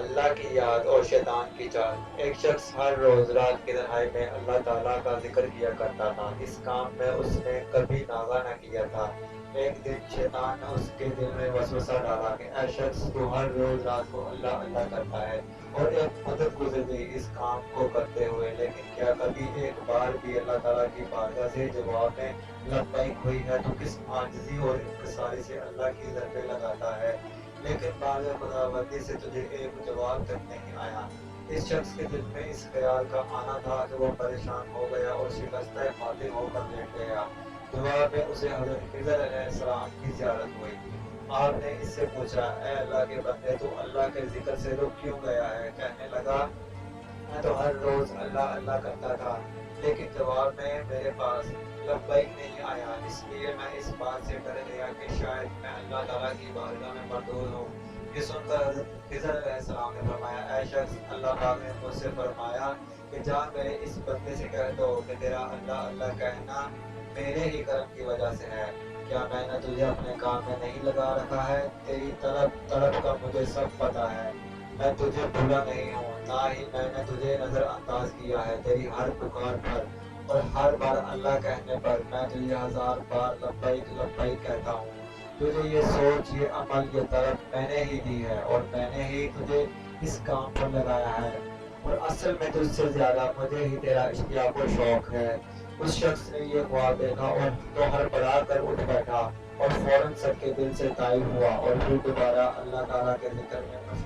اللہ کی یاد اور شیطان کی چال۔ ایک شخص ہر روز رات کی تنہائی میں اللہ تعالیٰ کا ذکر کیا کرتا تھا۔ اس کام میں اس نے کبھی ناغہ نہ کیا تھا۔ ایک دن شیطان نے اس کے دل میں وسوسہ ڈالا کہ اے شخص، تو ہر روز رات کو اللہ اللہ کرتا ہے اور ایک مدت گزر گئی اس کام کو کرتے ہوئے، لیکن کیا کبھی ایک بار بھی اللہ تعالیٰ کی بارگاہ سے جواب میں لبیک ہوئی ہے؟ تو کس عاجزی اور انکساری سے اللہ کی ضربیں لگاتا ہے، لیکن بعد خداوندی سے تجھے ایک جواب تک نہیں آیا۔ اس شخص کے دل میں اس خیال کا آنا تھا کہ وہ پریشان ہو گیا اور شکستہ خاطر ہو کر لیٹ گیا۔ جواب میں اسے حضرت خضر علیہ السلام کی زیارت ہوئی۔ آپ نے اس سے پوچھا، اے اللہ کے بندے، تو اللہ کے ذکر سے رک کیوں گیا ہے؟ کہنے لگا، میں تو ہر روز اللہ اللہ کرتا تھا، لیکن جواب میں میرے پاس لبیک نہیں آیا، اس لیے میں اس بات سے ڈر گیا کہ شاید میں اللہ تعالیٰ کی بارگاہ میں مردود ہوں۔ یہ سن کر حضرت خضر علیہ السلام نے فرمایا، اے شخص، اللہ پاک نے مجھ سے فرمایا کہ جا میرے اس بندے سے کہہ دو کہ تیرا اللہ اللہ کہنا میرے ہی کرم کی وجہ سے ہے۔ کیا میں نے تجھے اپنے کام میں نہیں لگا رکھا ہے؟ تیری طلب کا مجھے سب پتا ہے، میں تجھے بھولا نہیں ہوں، نہ ہی میں نے تجھے نظر انداز کیا ہے۔ تیری ہر پکار پر اور ہر بار اللہ کہنے پر میں تجھے 1000 بار لبیک لبیک کہتا ہوں۔ تجھے یہ سوچ، یہ عمل، یہ طلب میں نے ہی دی ہے اور میں نے ہی تجھے اس کام پر لگایا ہے، اور اصل میں تجھ سے زیادہ مجھے ہی تیرا اشتیاق و شوق ہے۔ اس شخص نے یہ خواب دیکھا اور تو ہڑبڑا کر اٹھ بیٹھا اور فوراً سب کے دل سے طائب ہوا اور پھر دوبارہ اللہ تعالیٰ کے ذکر میں مشغول